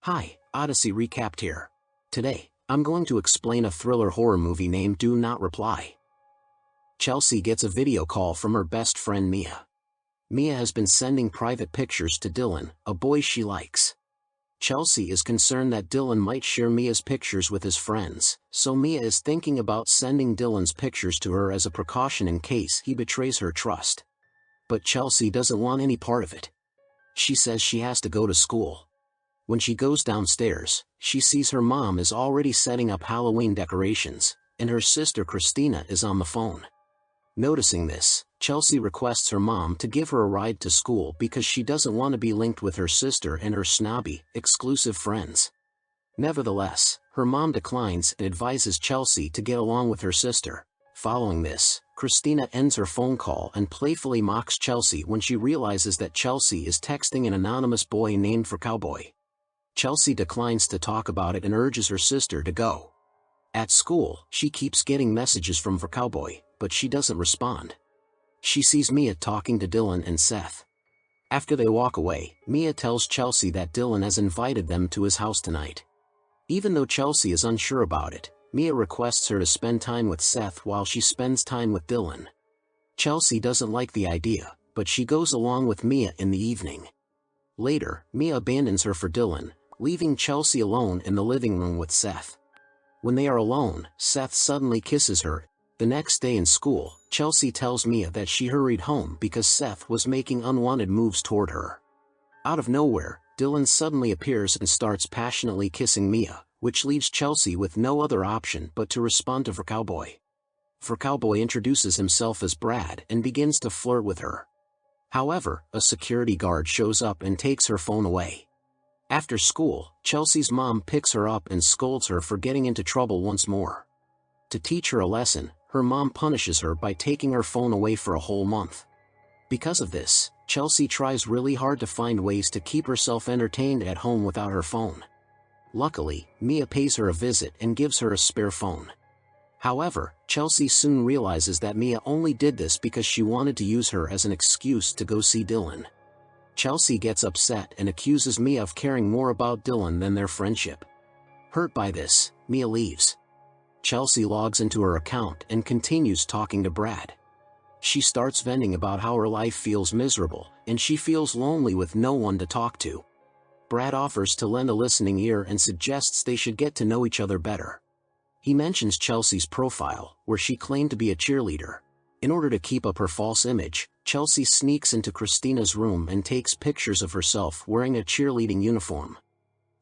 Hi, Odyssey Recapped here. Today, I'm going to explain a thriller horror movie named Do Not Reply. Chelsea gets a video call from her best friend Mia. Mia has been sending private pictures to Dylan, a boy she likes. Chelsea is concerned that Dylan might share Mia's pictures with his friends, so Mia is thinking about sending Dylan's pictures to her as a precaution in case he betrays her trust. But Chelsea doesn't want any part of it. She says she has to go to school. When she goes downstairs, she sees her mom is already setting up Halloween decorations, and her sister Christina is on the phone. Noticing this, Chelsea requests her mom to give her a ride to school because she doesn't want to be linked with her sister and her snobby, exclusive friends. Nevertheless, her mom declines and advises Chelsea to get along with her sister. Following this, Christina ends her phone call and playfully mocks Chelsea when she realizes that Chelsea is texting an anonymous boy named for Cowboy. Chelsea declines to talk about it and urges her sister to go. At school, she keeps getting messages from Cowboy, but she doesn't respond. She sees Mia talking to Dylan and Seth. After they walk away, Mia tells Chelsea that Dylan has invited them to his house tonight. Even though Chelsea is unsure about it, Mia requests her to spend time with Seth while she spends time with Dylan. Chelsea doesn't like the idea, but she goes along with Mia in the evening. Later, Mia abandons her for Dylan, leaving Chelsea alone in the living room with Seth. When they are alone, Seth suddenly kisses her. The next day in school, Chelsea tells Mia that she hurried home because Seth was making unwanted moves toward her. Out of nowhere, Dylan suddenly appears and starts passionately kissing Mia, which leaves Chelsea with no other option but to respond to Cowboy. Cowboy introduces himself as Brad and begins to flirt with her. However, a security guard shows up and takes her phone away. After school, Chelsea's mom picks her up and scolds her for getting into trouble once more. To teach her a lesson, her mom punishes her by taking her phone away for a whole month. Because of this, Chelsea tries really hard to find ways to keep herself entertained at home without her phone. Luckily, Mia pays her a visit and gives her a spare phone. However, Chelsea soon realizes that Mia only did this because she wanted to use her as an excuse to go see Dylan. Chelsea gets upset and accuses Mia of caring more about Dylan than their friendship. Hurt by this, Mia leaves. Chelsea logs into her account and continues talking to Brad. She starts venting about how her life feels miserable, and she feels lonely with no one to talk to. Brad offers to lend a listening ear and suggests they should get to know each other better. He mentions Chelsea's profile, where she claimed to be a cheerleader. In order to keep up her false image, Chelsea sneaks into Christina's room and takes pictures of herself wearing a cheerleading uniform.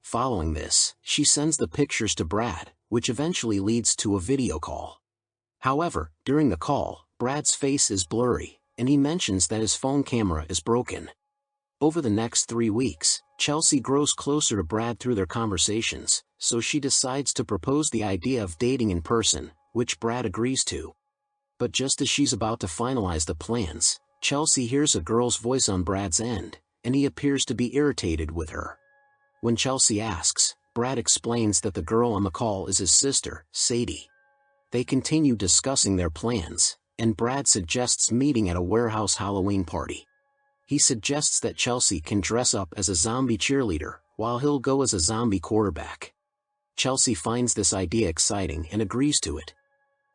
Following this, she sends the pictures to Brad, which eventually leads to a video call. However, during the call, Brad's face is blurry, and he mentions that his phone camera is broken. Over the next 3 weeks, Chelsea grows closer to Brad through their conversations, so she decides to propose the idea of dating in person, which Brad agrees to. But just as she's about to finalize the plans, Chelsea hears a girl's voice on Brad's end, and he appears to be irritated with her. When Chelsea asks, Brad explains that the girl on the call is his sister, Sadie. They continue discussing their plans, and Brad suggests meeting at a warehouse Halloween party. He suggests that Chelsea can dress up as a zombie cheerleader, while he'll go as a zombie quarterback. Chelsea finds this idea exciting and agrees to it.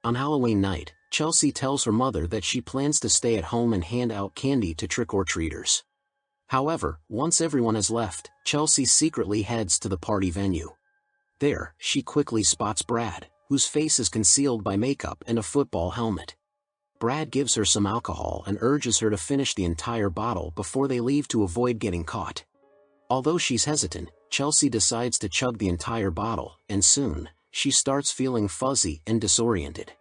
On Halloween night, Chelsea tells her mother that she plans to stay at home and hand out candy to trick-or-treaters. However, once everyone has left, Chelsea secretly heads to the party venue. There, she quickly spots Brad, whose face is concealed by makeup and a football helmet. Brad gives her some alcohol and urges her to finish the entire bottle before they leave to avoid getting caught. Although she's hesitant, Chelsea decides to chug the entire bottle, and soon, she starts feeling fuzzy and disoriented.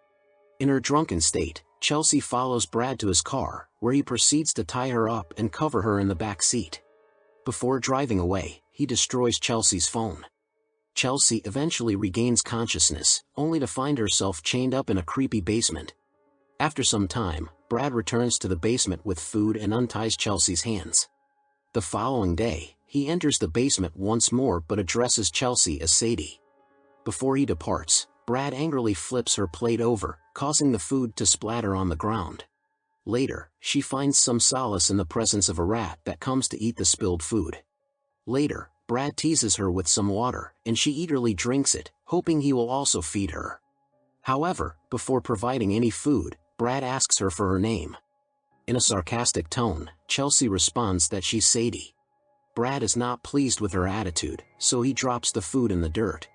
In her drunken state, Chelsea follows Brad to his car, where he proceeds to tie her up and cover her in the back seat. Before driving away, he destroys Chelsea's phone. Chelsea eventually regains consciousness, only to find herself chained up in a creepy basement. After some time, Brad returns to the basement with food and unties Chelsea's hands. The following day, he enters the basement once more but addresses Chelsea as Sadie. Before he departs, Brad angrily flips her plate over, causing the food to splatter on the ground. Later, she finds some solace in the presence of a rat that comes to eat the spilled food. Later, Brad teases her with some water, and she eagerly drinks it, hoping he will also feed her. However, before providing any food, Brad asks her for her name. In a sarcastic tone, Chelsea responds that she's Sadie. Brad is not pleased with her attitude, so he drops the food in the dirt.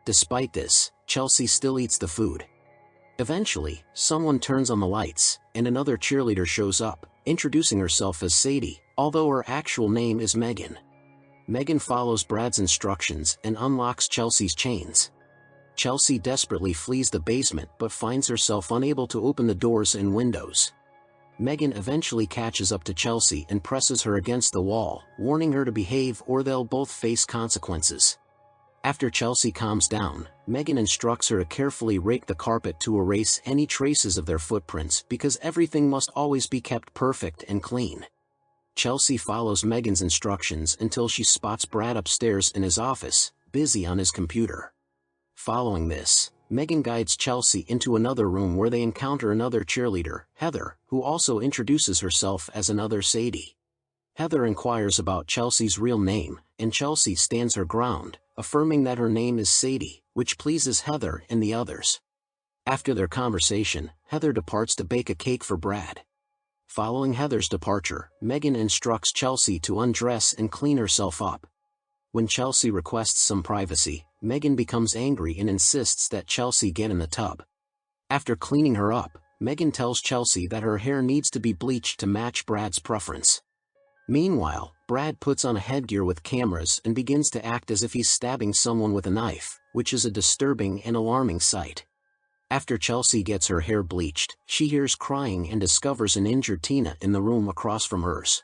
Despite this, Chelsea still eats the food. Eventually, someone turns on the lights, and another cheerleader shows up, introducing herself as Sadie, although her actual name is Megan. Megan follows Brad's instructions and unlocks Chelsea's chains. Chelsea desperately flees the basement but finds herself unable to open the doors and windows. Megan eventually catches up to Chelsea and presses her against the wall, warning her to behave or they'll both face consequences. After Chelsea calms down, Megan instructs her to carefully rake the carpet to erase any traces of their footprints because everything must always be kept perfect and clean. Chelsea follows Megan's instructions until she spots Brad upstairs in his office, busy on his computer. Following this, Megan guides Chelsea into another room where they encounter another cheerleader, Heather, who also introduces herself as another Sadie. Heather inquires about Chelsea's real name, and Chelsea stands her ground, affirming that her name is Sadie, which pleases Heather and the others. After their conversation, Heather departs to bake a cake for Brad. Following Heather's departure, Megan instructs Chelsea to undress and clean herself up. When Chelsea requests some privacy, Megan becomes angry and insists that Chelsea get in the tub. After cleaning her up, Megan tells Chelsea that her hair needs to be bleached to match Brad's preference. Meanwhile, Brad puts on a headgear with cameras and begins to act as if he's stabbing someone with a knife, which is a disturbing and alarming sight. After Chelsea gets her hair bleached, she hears crying and discovers an injured Tina in the room across from hers.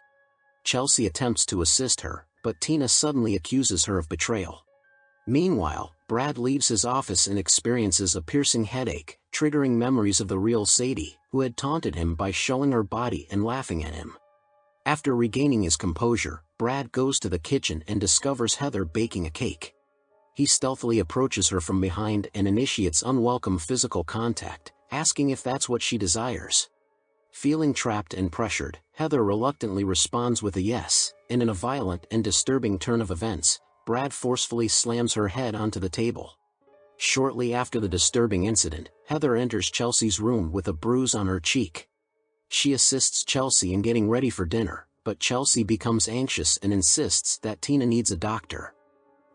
Chelsea attempts to assist her, but Tina suddenly accuses her of betrayal. Meanwhile, Brad leaves his office and experiences a piercing headache, triggering memories of the real Sadie, who had taunted him by showing her body and laughing at him. After regaining his composure, Brad goes to the kitchen and discovers Heather baking a cake. He stealthily approaches her from behind and initiates unwelcome physical contact, asking if that's what she desires. Feeling trapped and pressured, Heather reluctantly responds with a yes, and in a violent and disturbing turn of events, Brad forcefully slams her head onto the table. Shortly after the disturbing incident, Heather enters Chelsea's room with a bruise on her cheek. She assists Chelsea in getting ready for dinner, but Chelsea becomes anxious and insists that Tina needs a doctor.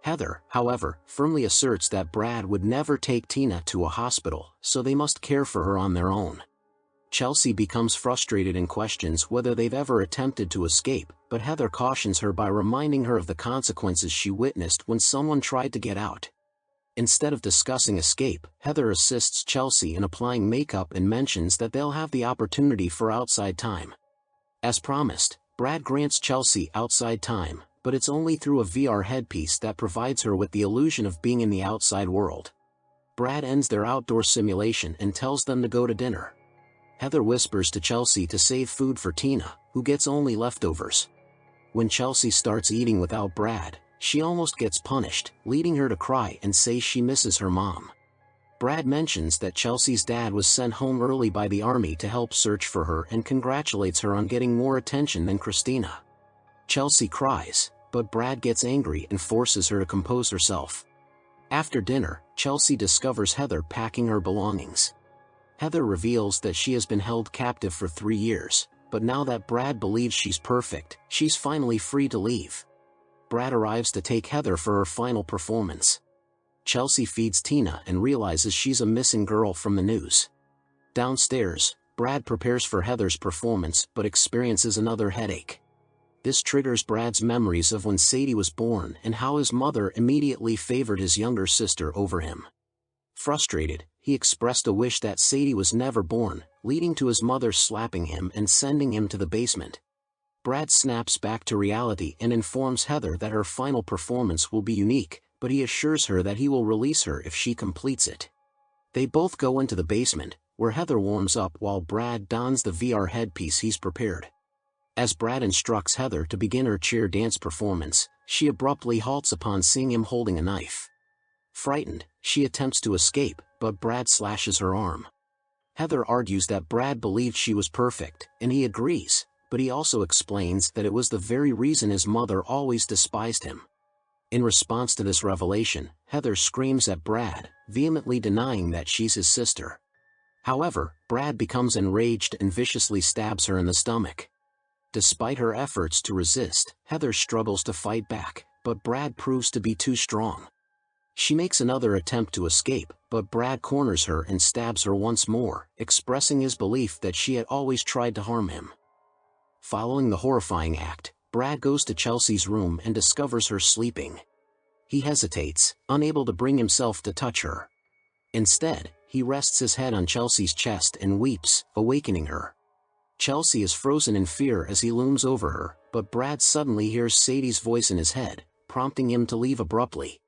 Heather, however, firmly asserts that Brad would never take Tina to a hospital, so they must care for her on their own. Chelsea becomes frustrated and questions whether they've ever attempted to escape, but Heather cautions her by reminding her of the consequences she witnessed when someone tried to get out. Instead of discussing escape, Heather assists Chelsea in applying makeup and mentions that they'll have the opportunity for outside time. As promised, Brad grants Chelsea outside time, but it's only through a VR headpiece that provides her with the illusion of being in the outside world. Brad ends their outdoor simulation and tells them to go to dinner. Heather whispers to Chelsea to save food for Tina, who gets only leftovers. When Chelsea starts eating without Brad, she almost gets punished, leading her to cry and say she misses her mom. Brad mentions that Chelsea's dad was sent home early by the army to help search for her and congratulates her on getting more attention than Christina. Chelsea cries, but Brad gets angry and forces her to compose herself. After dinner, Chelsea discovers Heather packing her belongings. Heather reveals that she has been held captive for 3 years, but now that Brad believes she's perfect, she's finally free to leave. Brad arrives to take Heather for her final performance. Chelsea feeds Tina and realizes she's a missing girl from the news. Downstairs, Brad prepares for Heather's performance but experiences another headache. This triggers Brad's memories of when Sadie was born and how his mother immediately favored his younger sister over him. Frustrated, he expressed a wish that Sadie was never born, leading to his mother slapping him and sending him to the basement. Brad snaps back to reality and informs Heather that her final performance will be unique, but he assures her that he will release her if she completes it. They both go into the basement, where Heather warms up while Brad dons the VR headpiece he's prepared. As Brad instructs Heather to begin her cheer dance performance, she abruptly halts upon seeing him holding a knife. Frightened, she attempts to escape, but Brad slashes her arm. Heather argues that Brad believed she was perfect, and he agrees, but he also explains that it was the very reason his mother always despised him. In response to this revelation, Heather screams at Brad, vehemently denying that she's his sister. However, Brad becomes enraged and viciously stabs her in the stomach. Despite her efforts to resist, Heather struggles to fight back, but Brad proves to be too strong. She makes another attempt to escape, but Brad corners her and stabs her once more, expressing his belief that she had always tried to harm him. Following the horrifying act, Brad goes to Chelsea's room and discovers her sleeping. He hesitates, unable to bring himself to touch her. Instead, he rests his head on Chelsea's chest and weeps, awakening her. Chelsea is frozen in fear as he looms over her, but Brad suddenly hears Sadie's voice in his head, prompting him to leave abruptly.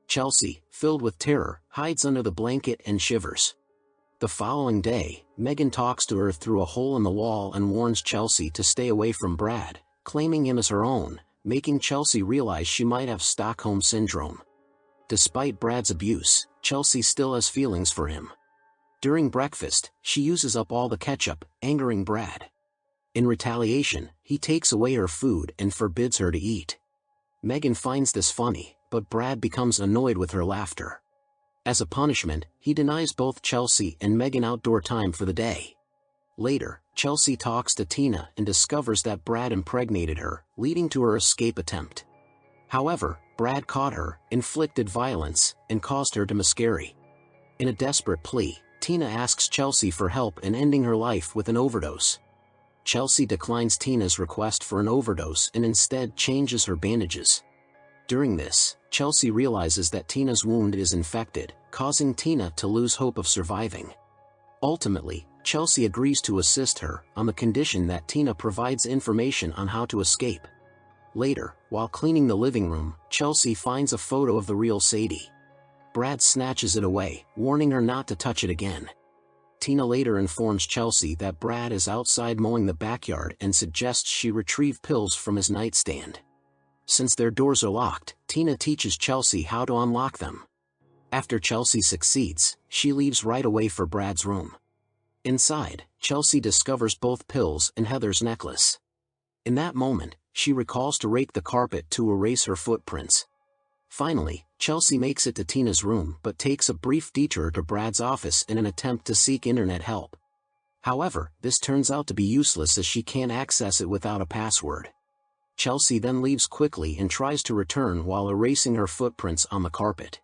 Chelsea, filled with terror, hides under the blanket and shivers. The following day, Megan talks to her through a hole in the wall and warns Chelsea to stay away from Brad, claiming him as her own, making Chelsea realize she might have Stockholm Syndrome. Despite Brad's abuse, Chelsea still has feelings for him. During breakfast, she uses up all the ketchup, angering Brad. In retaliation, he takes away her food and forbids her to eat. Megan finds this funny, but Brad becomes annoyed with her laughter. As a punishment, he denies both Chelsea and Megan outdoor time for the day. Later, Chelsea talks to Tina and discovers that Brad impregnated her, leading to her escape attempt. However, Brad caught her, inflicted violence, and caused her to miscarry. In a desperate plea, Tina asks Chelsea for help in ending her life with an overdose. Chelsea declines Tina's request for an overdose and instead changes her bandages. During this, Chelsea realizes that Tina's wound is infected, causing Tina to lose hope of surviving. Ultimately, Chelsea agrees to assist her, on the condition that Tina provides information on how to escape. Later, while cleaning the living room, Chelsea finds a photo of the real Sadie. Brad snatches it away, warning her not to touch it again. Tina later informs Chelsea that Brad is outside mowing the backyard and suggests she retrieve pills from his nightstand. Since their doors are locked, Tina teaches Chelsea how to unlock them. After Chelsea succeeds, she leaves right away for Brad's room. Inside, Chelsea discovers both pills and Heather's necklace. In that moment, she recalls to rake the carpet to erase her footprints. Finally, Chelsea makes it to Tina's room but takes a brief detour to Brad's office in an attempt to seek internet help. However, this turns out to be useless as she can't access it without a password. Chelsea then leaves quickly and tries to return while erasing her footprints on the carpet.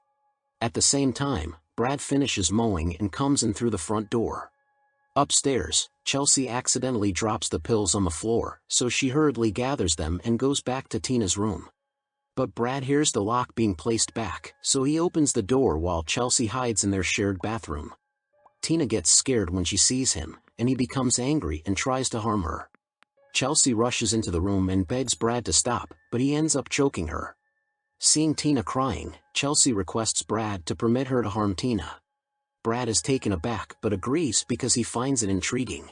At the same time, Brad finishes mowing and comes in through the front door. Upstairs, Chelsea accidentally drops the pills on the floor, so she hurriedly gathers them and goes back to Tina's room. But Brad hears the lock being placed back, so he opens the door while Chelsea hides in their shared bathroom. Tina gets scared when she sees him, and he becomes angry and tries to harm her. Chelsea rushes into the room and begs Brad to stop, but he ends up choking her. Seeing Tina crying, Chelsea requests Brad to permit her to harm Tina. Brad is taken aback but agrees because he finds it intriguing.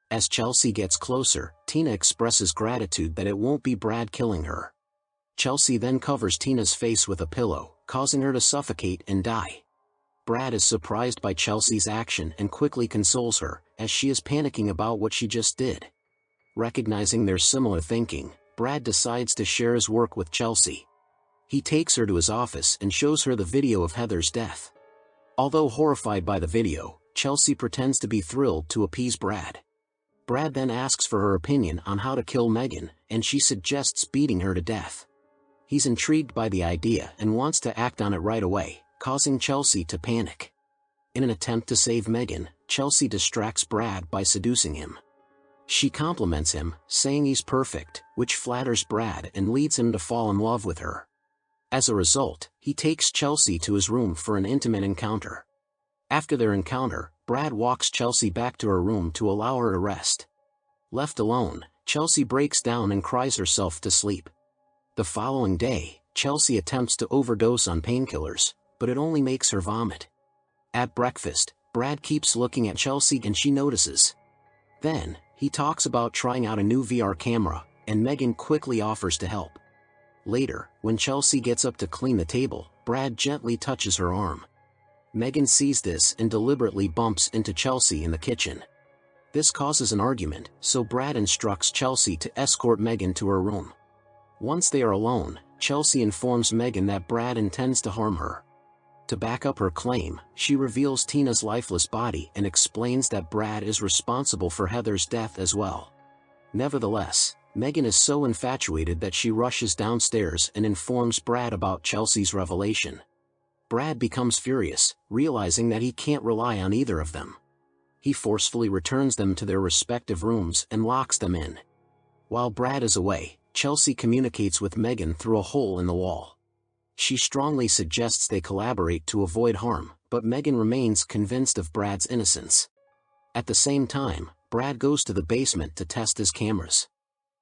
As Chelsea gets closer, Tina expresses gratitude that it won't be Brad killing her. Chelsea then covers Tina's face with a pillow, causing her to suffocate and die. Brad is surprised by Chelsea's action and quickly consoles her, as she is panicking about what she just did. Recognizing their similar thinking, Brad decides to share his work with Chelsea. He takes her to his office and shows her the video of Heather's death. Although horrified by the video, Chelsea pretends to be thrilled to appease Brad. Brad then asks for her opinion on how to kill Megan, and she suggests beating her to death. He's intrigued by the idea and wants to act on it right away, causing Chelsea to panic. In an attempt to save Megan, Chelsea distracts Brad by seducing him. She compliments him, saying he's perfect, which flatters Brad and leads him to fall in love with her. As a result, he takes Chelsea to his room for an intimate encounter. After their encounter, Brad walks Chelsea back to her room to allow her to rest. Left alone, Chelsea breaks down and cries herself to sleep. The following day, Chelsea attempts to overdose on painkillers, but it only makes her vomit. At breakfast, Brad keeps looking at Chelsea and she notices. Then, he talks about trying out a new VR camera, and Megan quickly offers to help. Later, when Chelsea gets up to clean the table, Brad gently touches her arm. Megan sees this and deliberately bumps into Chelsea in the kitchen. This causes an argument, so Brad instructs Chelsea to escort Megan to her room. Once they are alone, Chelsea informs Megan that Brad intends to harm her. To back up her claim, she reveals Tina's lifeless body and explains that Brad is responsible for Heather's death as well. Nevertheless, Megan is so infatuated that she rushes downstairs and informs Brad about Chelsea's revelation. Brad becomes furious, realizing that he can't rely on either of them. He forcefully returns them to their respective rooms and locks them in. While Brad is away, Chelsea communicates with Megan through a hole in the wall. She strongly suggests they collaborate to avoid harm, but Megan remains convinced of Brad's innocence. At the same time, Brad goes to the basement to test his cameras.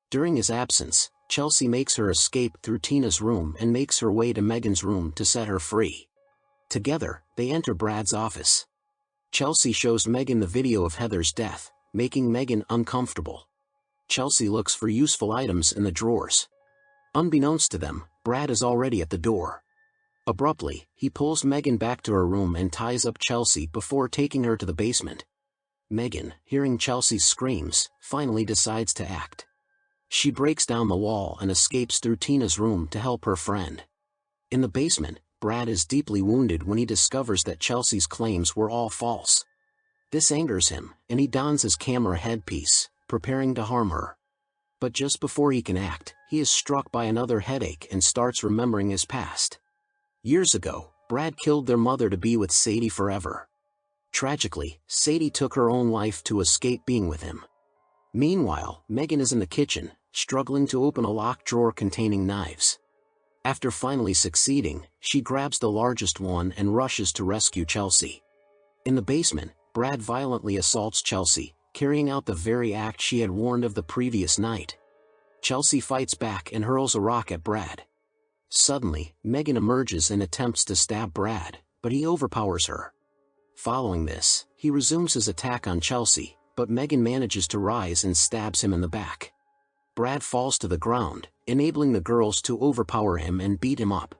During his absence, Chelsea makes her escape through Tina's room and makes her way to Megan's room to set her free. Together, they enter Brad's office. Chelsea shows Megan the video of Heather's death, making Megan uncomfortable. Chelsea looks for useful items in the drawers. Unbeknownst to them, Brad is already at the door. Abruptly, he pulls Megan back to her room and ties up Chelsea before taking her to the basement. Megan, hearing Chelsea's screams, finally decides to act. She breaks down the wall and escapes through Tina's room to help her friend. In the basement, Brad is deeply wounded when he discovers that Chelsea's claims were all false. This angers him, and he dons his camera headpiece, preparing to harm her. But just before he can act, he is struck by another headache and starts remembering his past. Years ago, Brad killed their mother to be with Sadie forever. Tragically, Sadie took her own life to escape being with him. Meanwhile, Megan is in the kitchen, struggling to open a locked drawer containing knives. After finally succeeding, she grabs the largest one and rushes to rescue Chelsea. In the basement, Brad violently assaults Chelsea, carrying out the very act she had warned of the previous night. Chelsea fights back and hurls a rock at Brad. Suddenly, Megan emerges and attempts to stab Brad, but he overpowers her. Following this, he resumes his attack on Chelsea, but Megan manages to rise and stabs him in the back. Brad falls to the ground, enabling the girls to overpower him and beat him up.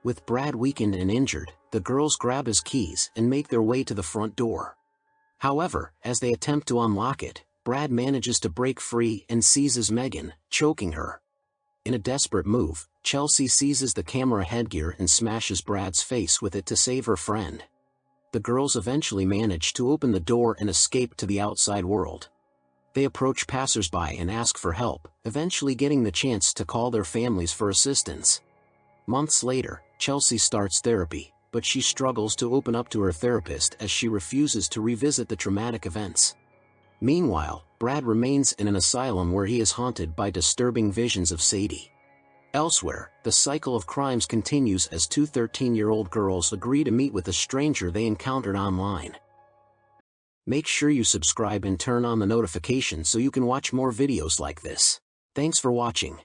With Brad weakened and injured, the girls grab his keys and make their way to the front door. However, as they attempt to unlock it, Brad manages to break free and seizes Megan, choking her. In a desperate move, Chelsea seizes the camera headgear and smashes Brad's face with it to save her friend. The girls eventually manage to open the door and escape to the outside world. They approach passersby and ask for help, eventually getting the chance to call their families for assistance. Months later, Chelsea starts therapy, but she struggles to open up to her therapist as she refuses to revisit the traumatic events. Meanwhile, Brad remains in an asylum where he is haunted by disturbing visions of Sadie. Elsewhere, the cycle of crimes continues as two 13-year-old girls agree to meet with a stranger they encountered online. Make sure you subscribe and turn on the notifications so you can watch more videos like this. Thanks for watching.